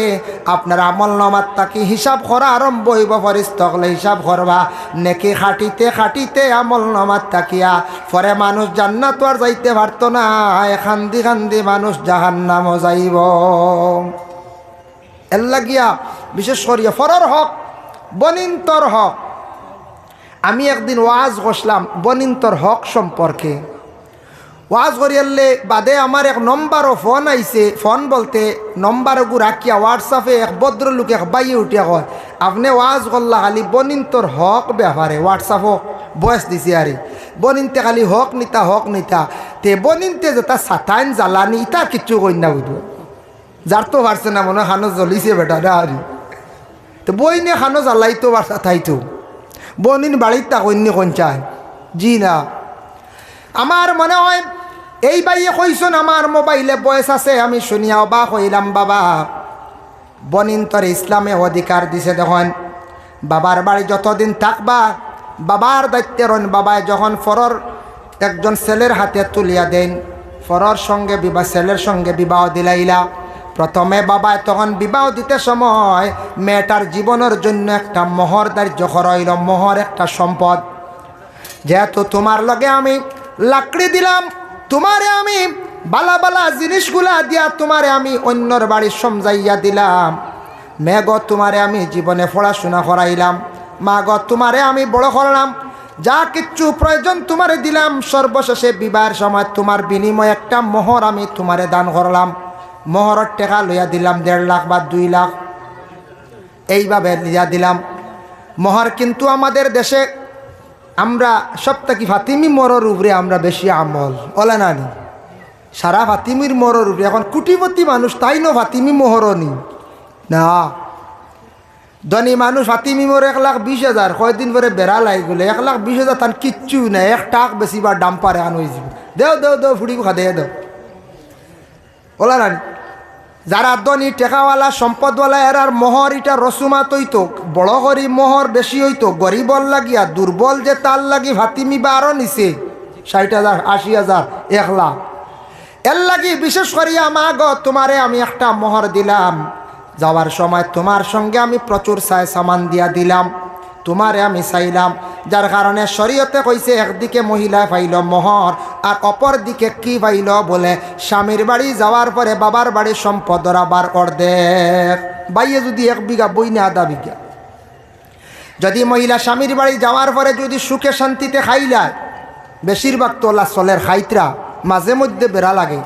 আপনার আমল নামাত তাকি হিসাব করা আরম্ভ হইব। ফেরেশতাগণে হিসাব করবা, নেকি খাটিতে খাটিতে আমল নামাত তাকিয়া পরে মানুষ জান্নাত আর যাইতে পারত না, খান্দি খান্দি মানুষ জাহান্নামও যাইব। এর লাগিয়া বিশেষ করিয়া ফরর হক বনিন্তর হক। আমি একদিন ওয়াজ করলাম বনিন্তর হক সম্পর্কে। ওয়াজ করিয়ালে বাদে আমার এক নম্বরও ফোন আইছে। ফোন বলতে নম্বরগু রাখিয়া হোয়াটসঅ্যাপে এক ভদ্রলোক এক বাইয়ে উঠিয়া কয়, আপনি ওয়াজ করলা খালি বনিন্তর হক ব্যাপারে। হোয়াটসঅ্যাপও বয়স দিছে আরে বনিনতে খালি হক নিতা তে বনিনতে যেটা সাতাইন জ্বালানি ইটা কিচ্ছু কই না বুঝবো। যার তো পারছে না মনে খানো জ্বলিছে বেটা না আরে। তো বই নিয়ে খানো জ্বালাই তো বাসা থাইতো বনিন বাড়ির তা কন্যা কঞ্চায় জি না। আমার মনে হয় এই বাইয়ে কইসন আমার মোবাইলে বয়স আছে, আমি শুনিয়া অবাক হইলাম। বাবা বনিন তোর ইসলামে অধিকার দিছে। দেখুন বাবার বাড়ি যতদিন থাকবা বাবার দায়িত্বে রন। বাবায় যখন ফরর একজন ছেলের হাতে তুলিয়া দেন, ফরর সঙ্গে বিবাহ ছেলের সঙ্গে বিবাহ দিলাইলা, প্রথমে বাবায় তখন বিবাহ দিতে সময় মেয়েটার জীবনের জন্য একটা মোহর ধার্য করাইল। মোহর একটা সম্পদ। যেহেতু তোমার লগে আমি লাকড়ি দিলাম, তোমারে আমি বালা বালা জিনিসগুলা দিয়া তোমারে আমি অন্যর বাড়ি সমজাইয়া দিলাম। মেঘ তোমারে আমি জীবনে পড়াশোনা করাইলাম, মা গ তোমারে আমি বড় করলাম, যা কিচ্ছু প্রয়োজন তোমারে দিলাম। সর্বশেষে বিবাহের সময় তোমার বিনিময়ে একটা মোহর আমি তোমারে দান করলাম। মোহরের টাকা লইয়া দিলাম 1.5 লাখ বা 2 লাখ, এইভাবে লইয়া দিলাম মোহর। কিন্তু আমাদের দেশে আমরা সপ্তাহে ফাতিমি মোহরের উপরে আমরা বেশি আমল ওলা নানি। সারা ফাতিমির মোহরের উপরে এখন কোটিপতি মানুষ তাই না ফাতিমি মোহরও নি না। ধনী মানুষ ফাতিমি মোহর 1,20,000, কয়দিন পরে বেড়া লাগি গেলে 1,20,000 তার কিচ্ছু নাই। 1 টাক বেশি বা দাম পারে আন হয়ে যাবে। দেও ফুড়ি খা দেও ওলা নানি। যারা ধনী টেকাওয়ালা সম্পদওয়ালা এরার মোহর এটা রসুমাত হইতো, বড় করি মোহর বেশি হইতো। গরিবর লাগিয়া দুর্বল যে তার লাগি ফাতিমি বা আরও নিছে 60,000, 80,000, 1 লাখ। এর লাগি বিশেষ করিয়া মা গো তোমারে আমি একটা মোহর দিলাম। যাওয়ার সময় তোমার সঙ্গে আমি প্রচুর সামান দিয়া দিলাম, তোমারে আমি চাইলাম। যার কারণে শরীয়তে কইছে একদিকে মহিলা পাইল মোহর আর অপর দিকে কি পাইল বলে স্বামীর বাড়ি যাওয়ার পরে বাবার বাড়ির সম্পদ আবার অর্ধেক। বাইয়ে যদি 1 বিঘা বই না 1/2 বিঘা, যদি মহিলা স্বামীর বাড়ি যাওয়ার পরে যদি সুখে শান্তিতে খাইলায়, বেশিরভাগ তোলা চলের খাইতরা মাঝে মধ্যে বেড়া লাগে,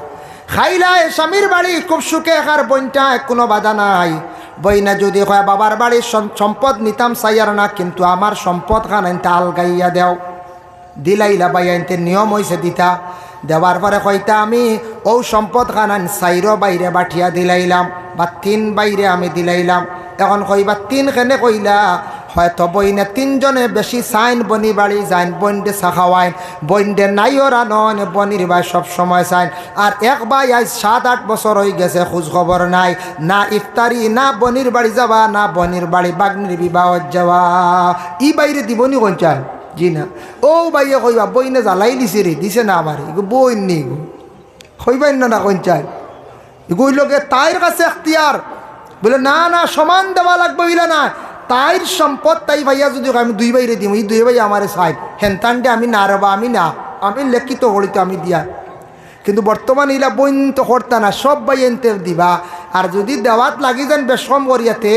খাইলায় স্বামীর বাড়ি খুব সুখে একার বইনটা কোনো বাধা নাই। বইনা যদি কয় বাবার বাড়ির সম্পদ নিতাম চাইয়ার না, কিন্তু আমার সম্পদ খান আনতে আলগাইয়া দেও, দিলাইলা বাই আনতে নিয়ম হয়েছে দিতা। দেওয়ার পরে কইতা আমি ও সম্পদ খান আন 4 বাইরে বাঠিয়া দিলাইলাম বা 3 বাইরে আমি দিলাইলাম। এখন কইবা 3 কেনে কইলা, হয়তো বইনে 3 জনে বেশি চাইন বনি বাড়ি যাইন, বইনডে চা খাওয়াইন, বইনডে নাইও রানন, বনির ভাই সব সময় চাইন। আর এক ভাই আজ 7-8 বছর হয়ে গেছে, খোঁজ খবর নাই, না ইফতারি, না বনির বাড়ি যাওয়া, না বনির বাড়ি বাগনির বিবাহ যাওয়া। ই বাইরে দিবনি কোন চাই জি না। ও ভাইয়া কইবা বইনে জ্বালাই দিছে রে, দিছে না আমার এগো বইন নি গো কইবেন না কোন চাই এগুলোকে তাইর কাছে এখতিয়ার বলে না সমান দেওয়া লাগবে বলে না। তাইর সম্পদ তাই ভাইয়া যদি আমি 2 বাইরে দিই, এই 2 ভাই আমার সাইড হেনতানটে আমি না রবা, আমি লেখিত হলিত আমি দিয়া। কিন্তু বর্তমান ইলা বইন তো করতা না, সব ভাই এনতে দিবা। আর যদি দেওয়াত লাগি যান বেশম করিয়াতে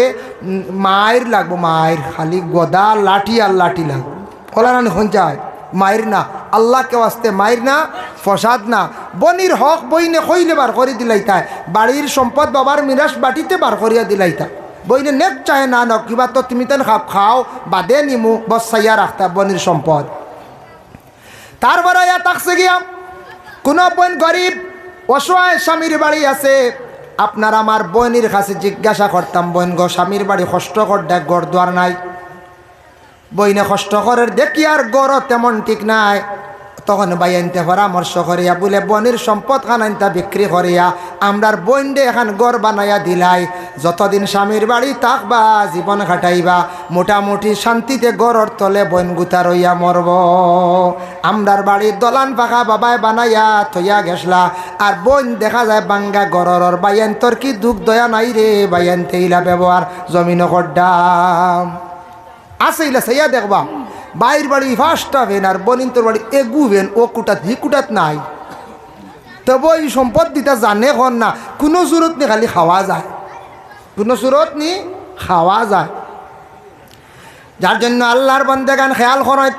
মায়ের লাগবো, মায়ের খালি গদা লাঠি আর লাঠি লাগবে কলা না যায় মায়ের না, আল্লাহকে আসতে মায়ের না, ফসাদ না। বনির হক বইনে কইলে বার করে দিলাইতায়, বাড়ির সম্পদ বাবার মিরাস বাটিতে বার করিয়া দিলাইতা। বইনে নেক চাহে না নক কিবা তো তুমি তেন খাও বাদে নিমু বসাইয়া রাখতা বনির সম্পদ। তারপরে ইয়া তাকছে গিয়া কোনো বোন গরিব অসহায় স্বামীর বাড়ি আছে, আপনার আমার বোনের কাছে জিজ্ঞাসা করতাম, বোন গো স্বামীর বাড়ি কষ্ট কর দেখ, গড় দোয়ার নাই। বইনে কষ্ট করের দেখি আর গড় তেমন ঠিক নাই, তখন বাইনতে পরামর্শ করিয়া বলে বনির সম্পদ খানাইনটা বিক্রি করিয়া আমরার বইনডে এখন গড় বানাইয়া দিলাই, যতদিন স্বামীর বাড়ি থাকবা জীবন কাটাইবা মোটামুটি শান্তিতে গড়র তলে বইন গুতা রইয়া মরব। আমরার বাড়ির দলান পাকা বাবায় বানাইয়া থইয়া গেছলা, আর বইন দেখা যায় বাঙ্গা গড়র। বাইন তোর কি দুঃখ দয়া নাই রে, বাইন তেইলা ব্যবহার জমিন করডাম আছে ইলা সাইয়া দেখবা বাইর বাড়ি ফার্স্ট হবেন আর বনিন তোর বাড়ি এগুবেন, ও কুটাত হি কুটাত নাই। তবে এই সম্পদ দিতে জানে হন না, কোনো সুরত নি খালি খাওয়া যায়, কোনো সুরত নি খাওয়া যায়। যার জন্য আল্লাহর বান্দাগান খেয়াল করেন,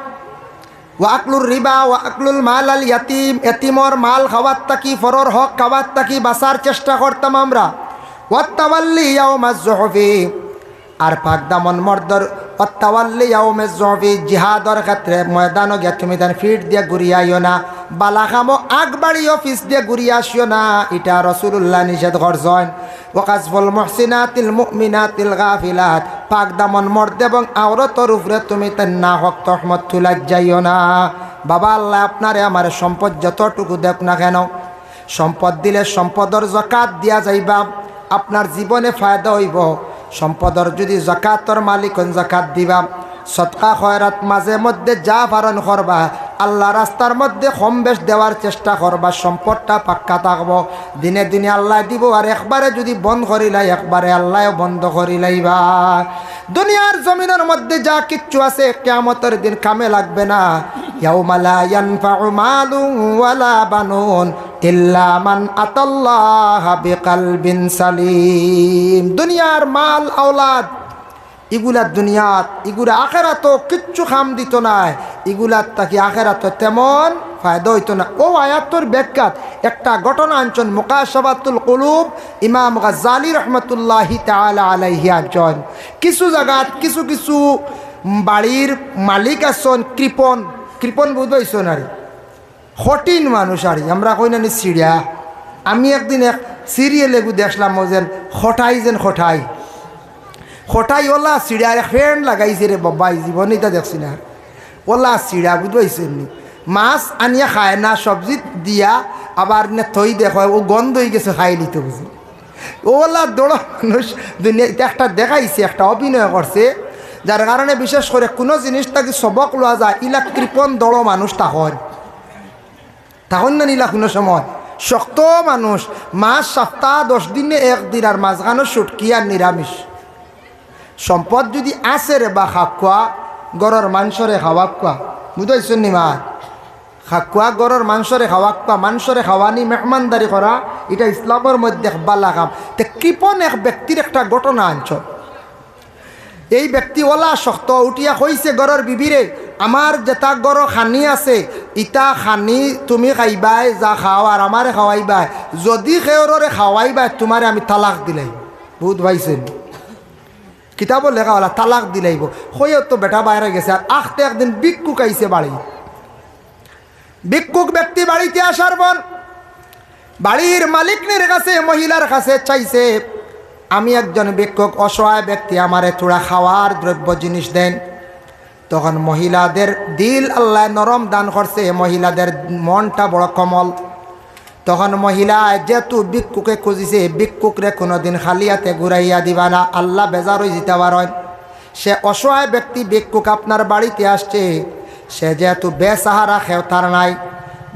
ওয়াকলুর রিবা ওয়াকলুল মাল আল ইয়াতিম, এতিমর মাল খাওয়ার তাকি ফরর হক খাওয়ার তাকি বাঁচার চেষ্টা করতাম আমরা। ওয়াত্তাওয়াল্লি ইয়াউমাজ যুহফি, আর পাক দামন মর্দর অত্তাওয়াল্লি ইয়াউমাজ যুহফি, জিহাদর ক্ষেত্রে ময়দানও গিয়া তুমি তার ফিট দিয়ে ঘুরিয়াইও না, বালাখামো আগবাড়ি অফিস দিয়ে ঘুরিয়ে আসিও না, এটা রাসূলুল্লাহ নিষেধ করছেন। ওয়াকাজফুল মুহসিনাতিল মুমিনাতিল গাফিলাত, পাক দামন মর্দ এবং আওরতর উপরে তুমি তার না হক তহমত তুলাই যাইও না। বাবা আল্লাহ আপনারে আমার সম্পদ যতটুকু দেখ না কেন, সম্পদ দিলে সম্পদর যাকাত দিয়া যাইবা, আপনার জীবনে ফায়দা হইব। সম্পদর যদি যাকাতর মালিক যাকাত দিবা, সদকা খয়রাত মাঝে মধ্যে যা পালন করবা, আল্লাহ রাস্তার মধ্যে কম বেশ দেওয়ার চেষ্টা করবা, সম্পদটা পাক্কা থাকবো। দিনে দিনে আল্লাহ দিব, আর একবারে যদি বন্ধ করিলাই একবারে আল্লাহ বন্ধ করিলাইবা। দুনিয়ার জমিনের মধ্যে যা কিচ্ছু আছে কিয়ামতের দিন কামে লাগবে না। ইয়াউমা লা ইয়ানফাউ মালুন ওয়ালা বানুন ইল্লা মান আতাল্লাহা বিকলবিন সালিম। দুনিয়ার মাল আওলাদ এগুলা দুনিয়াত, এগুলা আখেরাতও কিচ্ছু খাম দিত না, এগুলার তাকে আখেরাত তেমন ফায়দা হইতো না। ও আয়াতর ব্যাখ্যাত একটা ঘটনা আনছেন মুকাশাফাতুল কুলুব ইমাম গাজ্জালী রহমতুল্লাহি তাআলা আলাইহি। আনছেন কিছু জায়গাত কিছু কিছু বাড়ির মালিক আছেন কৃপণ, কৃপণ বুঝাইছেন আর কঠিন মানুষ, আর আমরা কই না সিরিয়া। আমি একদিন এক সিরিয়ালে দেখলাম যেন খটাই খটাই ওলা চিড়ার ফ্যান লাগাইছে রে বাবা, জীবনে এটা দেখছি না। ওলা চিড়া বুঝবাইছেন নি, মাছ আনিয়া খায় না, সবজি দিয়া আবার নে থই দেখো ও গন্ধ হয়ে গেছে খাই নিতে বুঝি। ওলা দৌড় মানুষ দুনিয়া একটা দেখাইছে, একটা অভিনয় করছে, যার কারণে বিশেষ করে কোনো জিনিসটাকে সবক লওয়া যায়। ইলা কৃপণ দৌড় মানুষ তখন না নিলা কোনো সময় শক্ত মানুষ, মাছ সপ্তাহ 10 দিনে একদিন, আর মাঝখানো সুটকি আর নিরামিষ। সম্পদ যদি আছে রে বা খাকুয়া গড়র মাংসরে খাওয়াকুয়া, বুঝাইছেন নি মা? খাকুয়া গড়র মাংসরে খাওয়াকুয়া, মাংসরে খাওয়ানি মেহমানদারি করা, এটা ইসলামের মধ্যে বালা কাম। তে কৃপণ এক ব্যক্তির একটা ঘটনা আনছ। এই ব্যক্তি ওলা শক্ত উঠিয়া কইছে গড়র বিবিরে, আমার যেটা গড় খানি আছে ইটা খানি তুমি খাইবাই, যা খাও আর আমারে খাওয়াইবাই, যদি খেয়রে খাওয়াইবাই তোমারে আমি তালাক দিলাই। বহুত ভাইছেন কিতাব লেখা হলা তালাক দিলাইব। হয়েও তো বেটা বাইরে গেছে, আর আখতে একদিন ভিক্ষুক আইছে বাড়ি। ভিক্ষুক ব্যক্তি বাড়িতে আসার পর বাড়ির মালিকনের কাছে মহিলার কাছে চাইছে, আমি একজন ভিক্ষুক, অসহায় ব্যক্তি, আমারে থোড়া খাওয়ার দ্রব্য জিনিস দেন। তখন মহিলাদের দিল আল্লাহ নরম দান করছে, মহিলাদের মনটা বড় কমল। তখন মহিলা যেহেতু ভিক্ষুকে খুঁজিছে, ভিক্ষুকরে কোনোদিন খালিয়াতে ঘুরাইয়া দিবা না, আল্লাহ বেজার হয়ে যেতে পারেন। সে অসহায় ব্যক্তি ভিক্ষুক আপনার বাড়িতে আসছে, সে যেহেতু বেসাহারা খেওতার নাই,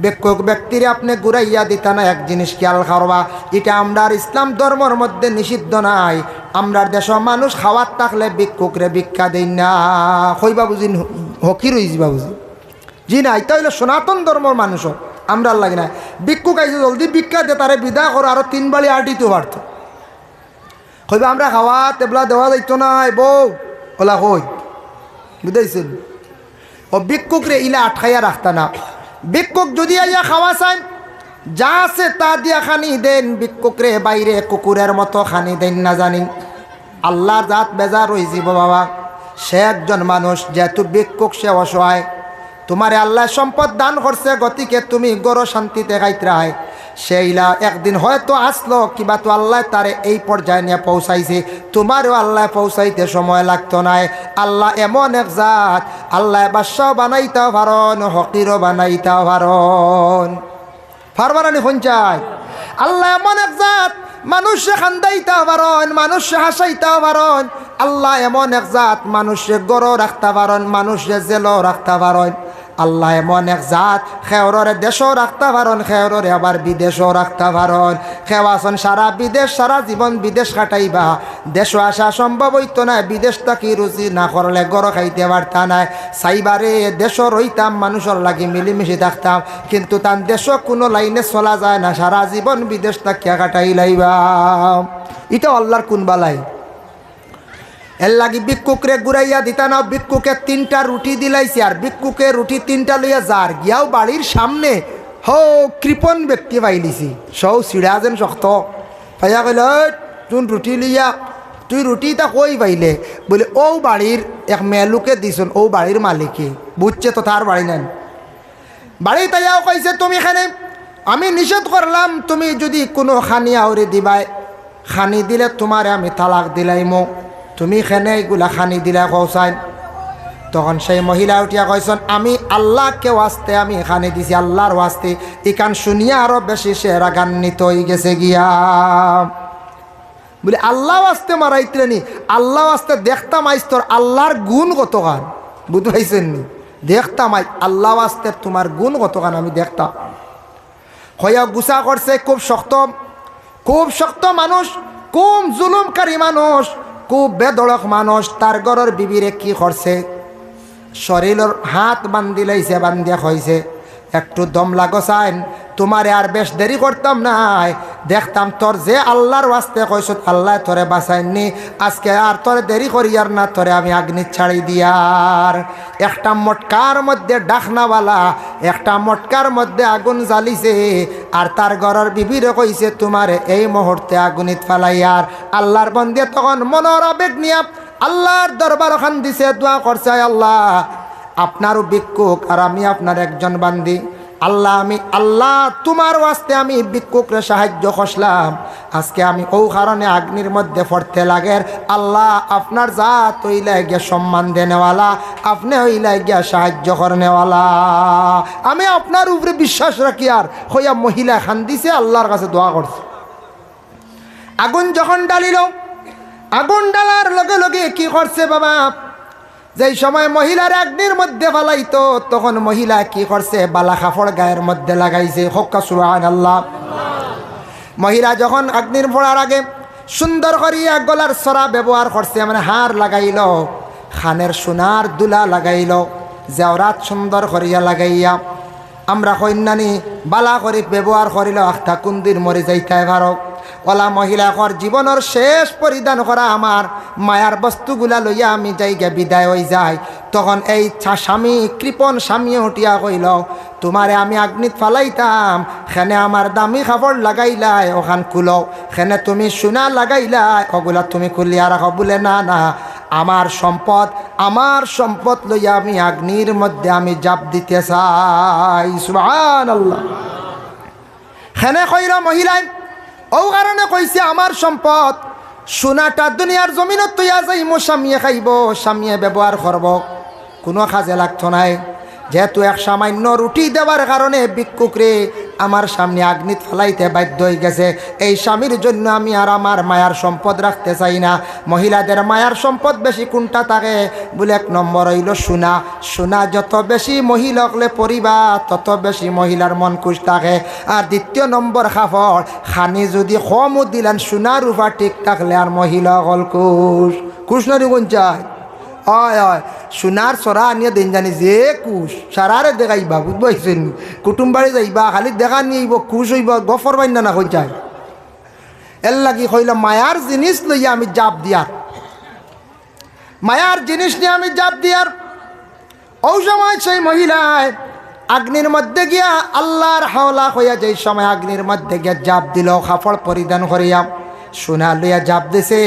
ভিক্ষুক ব্যক্তিরে আপনি ঘুরাইয়া দিতা না। এক জিনিস খেয়াল করবা, এটা আমরার ইসলাম ধর্মের মধ্যে নিষিদ্ধ নাই। আমরার দেশের মানুষ খাওয়ার থাকলে ভিক্ষুকরে ভিক্ষা দেই না, কইবা বুঝি হকি রইবা বুঝি জি না। এটা হইলে সনাতন ধর্মের মানুষও আমরা লাগে না। ভিক্ষুক আইছে জলদি ভিক্ষা দে, তারে বিদা করো, আরো 3 বাড়ি আর দিতে পারত। কইবা আমরা খাওয়া তেবলা দেওয়া যাইতো না বউ, ওলা কই বুঝাইছেন। ও ভিক্ষুকরে ইলা আটকাইয়া রাখতা না। ভিক্ষুক যদি আইয়া খাওয়া চান, যা আছে তা দিয়া খানি দেন। ভিক্ষুকরে বাইরে কুকুরের মতো খানি দেন না জানি। আল্লাহর জাত বেজার হয়ে যাব বাবা। সে একজন মানুষ, যেহেতু ভিক্ষুক সে অসহায়, তোমারে আল্লাহ সম্পদ দান করছে, গতিকে তুমি গড় শান্তিতে খাইতে রায়। সেইলা একদিন হয়তো আসলো কিবা তো আল্লাহ তারে এই পর্যায়ে নিয়ে পৌঁছাইছে, তোমারও আল্লাহ পৌঁছাইতে সময় লাগতো নাই। আল্লাহ এমন এক জাত, আল্লাহ বাদশাহ বানাইতেও পারন, হকিরও বানাইতেও পারন। ফারবারানি পঞ্চায়েত আল্লাহ এমন এক জাত, মানুষে খান্দাইতেও পারন, মানুষে হাসাইতেও পারন। আল্লাহ এমন এক জাত, মানুষে গড়ও রাখতে পারন, মানুষে জেলও রাখতে পারন। আল্লাহ এমন এক জাত, খেওরে দেশও রাখতে পারন, খেওরে আবার বিদেশও রাখতে পারন। খেওয়াছন সারা বিদেশ, সারা জীবন বিদেশ কাটাইবা, দেশও আসা সম্ভব হইতো না। বিদেশ থাকি রুচি না করলে গড় খাইতে পারতা নাই। সাইবারে দেশও রইতাম, মানুষের লাগি মিলিমিশি থাকতাম, কিন্তু তার দেশও কোনো লাইনে চলা যায় না, সারা জীবন বিদেশ থাকিয়া কাটাই লাইবা। এটা আল্লাহর কোন বালাই। এর লাগি ভিক্ষুকরে ঘুরাইয়া দিতা না, ভিক্ষুকে 3টা রুটি দিলাইছে, আর ভিক্ষুকে রুটি 3টা লইয়া যার গিয়াও বাড়ির সামনে হো কৃপণ ব্যক্তি পাইলিছি, সৌ চিড়া যেন শক্ত পাইয়া কইল, তুই রুটি লইয়া, তুই রুটিটা কই পাইলে? বলে ও বাড়ির এক মেলুকে দিছন, ও বাড়ির মালিকে। বুঝছে তো তার বাড়ি নেন বাড়ি। তাইয়াও কইছে তুমি এখানে, আমি নিষেধ করলাম তুমি যদি কোনো খানি আউরে দিবাই, খানি দিলে তোমারে আমি তালাক দিলাইমো, তুমি এখানে এগুলা খানি দিলা কৌসাইন। তখন সেই মহিলা উঠিয়া কইসন, আমি আল্লাহকে ওয়াস্তে আমি খানি দিছি, আল্লাহর ওয়াস্তে। ইকান শুনিয়া আরো বেশি সে রাগান্বিত হয়ে গেছে গিয়া। বলে আল্লাহ ওয়াস্তে মারাইতে নি, আল্লাহ ওয়াস্তে দেখতাম আইস তোর আল্লাহর গুণ কতখান, বুঝতে পাইছেন নি? দেখতাম আই আল্লাহ ওয়াস্তে তোমার গুণ কতখান আমি দেখতাম। হইয়া গুছা করছে, খুব শক্ত, খুব শক্ত মানুষ, খুব জুলুমকারী মানুষ, খুব বেদড়ক মানুষ। তার ঘরের বিবিরে কি করছে, শরীরের হাত বান্ধি লাইছে, বান্ধিয়া হয়েছে, একটু দম লাগসাইন, তোমারে আর বেশ দেরি করতাম নাই, দেখতাম তোর যে আল্লাহর ওয়াস্তে কইস আল্লাহ তোরে বাঁচাইনি, আজকে আর তোরে দেরি করিয়ার না, তোরে আমি আগ্নি ছাড়ি দিয়ার। একটা মটকার মধ্যে ডাকনাওয়ালা, একটা মটকার মধ্যে আগুন জ্বালিছে, আর তার ঘরের বিবিরে কইছে তোমারে এই মুহূর্তে আগুনিত ফালাইয়ার। আল্লাহর বন্দে তখন মনের আবেগ নিয়া আল্লাহর দরবার ওখান দিছে, দোয়া করছে, আল্লাহ আপনারও ভিক্ষুক আর আমি আপনার একজন বান্দি, আল্লাহ আমি আল্লাহ তোমার ওয়াস্তে আমি ভিক্ষুকরে সাহায্য করলাম, আজকে আমি ও কারণে আগ্নির মধ্যে পড়তে লাগের। আল্লাহ আপনার জাত হইলে গিয়া সম্মান দেনেওয়ালা, আপনি হইলে গিয়া সাহায্য করনেওয়ালা, আমি আপনার উপরে বিশ্বাস রাখি। আর হইয়া মহিলা খান দিছে, আল্লাহর কাছে দোয়া করছে। আগুন যখন ডালিল, আগুন ডালার লগে লগে কি করছে বাবা, যেই সময় মহিলার অগ্নির মধ্যে ফালাইতো, তখন মহিলা কি করছে, বালা কাপড় গায়ের মধ্যে লাগাইছে। হক্কা সুবহানাল্লাহ। মহিলা যখন অগ্নির পড়ার আগে সুন্দর করিয়া গলার সরা ব্যবহার করছে, মানে হার লাগাইল, খানের সোনার দুলা লাগাইল, জেওরাত সুন্দর করিয়া লাগাইয়া। আমরা কন্যানি বালা করে ব্যবহার করিল, আখটা কুন্দির মরে যাইতে পারো। ওলা মহিলাকর জীবনের শেষ পরিধান করা আমার মায়ার বস্তুগুলা লইয়া আমি যাইগে বিদায় হয়ে যাই। তখন এই স্বামী, কৃপণ স্বামী উঠিয়া কইল, তোমারে আমি আগ্নিত ফালাইতাম, খেনে আমার দামি কাপড় লাগাইলাই, ওখান খুলো, খেনে তুমি সোনা লাগাইলাই, ওগুলা তুমি খুলিয়া রাখো। বলে না না, আমার সম্পদ লইয়া আমি আগ্নির মধ্যে আমি জাপ দিতে চাই। সুবহানাল্লাহ। খেনে কইল মহিলাই, ও কারণে কইছে আমার সম্পদ সোনাটা দুনিয়ার জমিনত তৈয়া যাইব, স্বামীয়ে খাইব, স্বামীয়ে ব্যবহার করব, কোনো কাজে লাগতো নাই। যেহেতু এক সামান্য রুটি দেওয়ার কারণে ভিক্ষুকরে আমার সামনে আগ্নিত ফেলাইতে বাধ্য হয়ে গেছে, এই স্বামীর জন্য আমি আর আমার মায়ার সম্পদ রাখতে চাই না। মহিলাদের মায়ার সম্পদ বেশি কোনটা থাকে বলে, 1 নম্বর হইল সোনা। সোনা যত বেশি মহিলা হলে পরিবার, তত বেশি মহিলার মন খুশ থাকে। আর 2 নম্বর কাপড়, খানি যদি কমও দিলেন, সোনার রূপা ঠিক থাকলে আর মহিলা হল খুশ নরি কোন চায়। হয় হয়, সোনার চরা আনিয়ে দিন জানি যে কুশ সারারে দেখাইবা, বুঝবাইছেন? কুটুম বাড়ি যাইবা, খালি দেখা নিয়েইব, খুশ হইব, গফর বাইন না কই চাই। এর লাগি কইলাম মায়ার জিনিস লইয়া আমি জাপ দিয়ার, মায়ার জিনিস নিয়ে আমি জাপ দিয়ার। ও সময় সেই মহিলায় আগ্নির মধ্যে গিয়া আল্লাহর হাওলা হইয়া, যেই সময় আগ্নির মধ্যে গিয়া জাপ দিল, কাপড় পরিধান করিয়া সোনা লইয়া জাপ দিছে।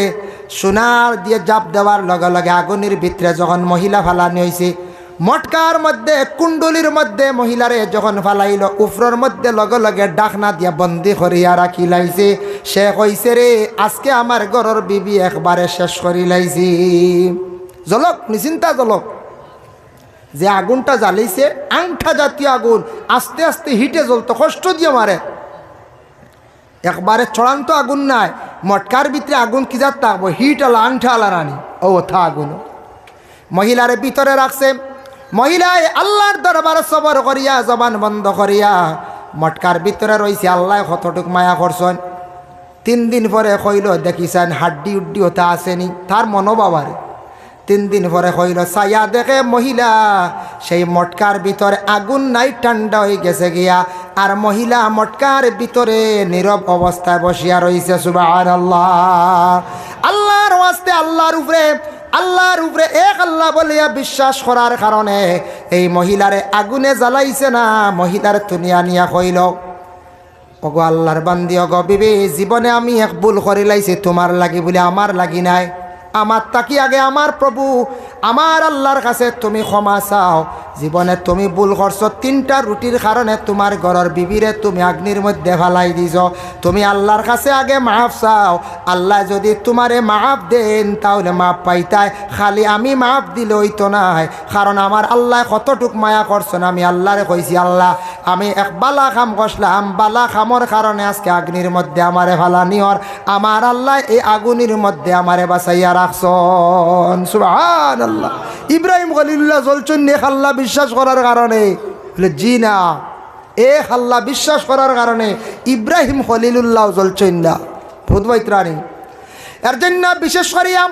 সোনার দিয়ে জাপ দেওয়ার লগে লগে আগুনের ভিতরে যখন মহিলা ফালানি হয়েছে, মটকার মধ্যে কুণ্ডলির মধ্যে মহিলারে যখন ফালাইল উফরর মধ্যে লগে লগে ডাকনা দিয়া বন্দি করিয়া রাখি লাইছে। সে কইছে রে আজকে আমার ঘরের বিবি একবারে শেষ করি লাইছি। জলক নিশ্চিন্তা জলক যে আগুনটা জ্বালিয়েছে আংঠা জাতীয় আগুন, আস্তে আস্তে হিটে জ্বলতো, কষ্ট দিয়ে মারে, একবারে চড়ান্ত আগুন নাই। মটকার ভিতরে আগুন কি যাত থাকবো, হিট আলা আংঠা আলা রানি ও থা আগুন। মহিলারে ভিতরে রাখছে, মহিলায় আল্লাহর দরবারে সবর করিয়া জবান বন্ধ করিয়া মটকার ভিতরে রয়েছে। আল্লাহ কতটুক মায়া করছেন। 3 দিন পরে কইল দেখিছেন হাড্ডি উড্ডি ওটা আসেনি, তার মনোবাবারে 3 দিন পরে কইল ছায়া দেখে মহিলা সেই মটকার ভিতরে আগুন নাই, ঠান্ডা হয়ে গেছে গিয়া। আর মহিলা মটকার ভিতরে নীরব অবস্থায় বসিয়া রয়েছে। সুবহানাল্লাহ। আল্লাহর ওয়াস্তে আল্লাহর উপরে এক আল্লাহ বলিয়া বিশ্বাস করার কারণে এই মহিলারে আগুনে জ্বালাইছে না। মহিলার তুনিয়া নিয়া কইল ওগো আল্লাহর বান্দি, ওগো বিবি, জীবনে আমি এক ভুল করে লাইছি, তোমার লাগি বলে আমার লাগি নাই। আমার তাকি আগে আমার প্রভু আমার আল্লাহর কাছে তুমি ক্ষমা চাও। জীবনে তুমি ভুল করছো, 3টা রুটির কারণে তোমার ঘরের বিবিরে তুমি অগ্নির মধ্যে ফেলাই দিছ। তুমি আল্লাহর কাছে আগে মাফ চাও। আল্লাহ যদি তোমারে মাফ দেন তাহলে মাফ পাইতাই, খালি আমি মাফ দিলে হইতো নাই। কারণ আমার আল্লাহ কতটুক মায়া করছেন। আমি আল্লাহরে কইছি আল্লাহ আমি এক বালা কাম করলাম, বালা কামর কারণে আজকে অগ্নির মধ্যে আমারে ফালানিওর, আমার আল্লাহ এই আগুনের মধ্যে আমারে বাঁচাইয়া রাখছেন। সুবহানাল্লাহ। ইব্রাহিম খলিলুল্লাহ জ্বলছেন এক আল্লাহ বিশ্বাস করার কারণে? জি না, এক আল্লাহ বিশ্বাস করার কারণে ইব্রাহিম খলিলুল্লাহ জ্বলছেন না। ভূত বৈত্রাণী এর জন্য বিশেষ করিয়া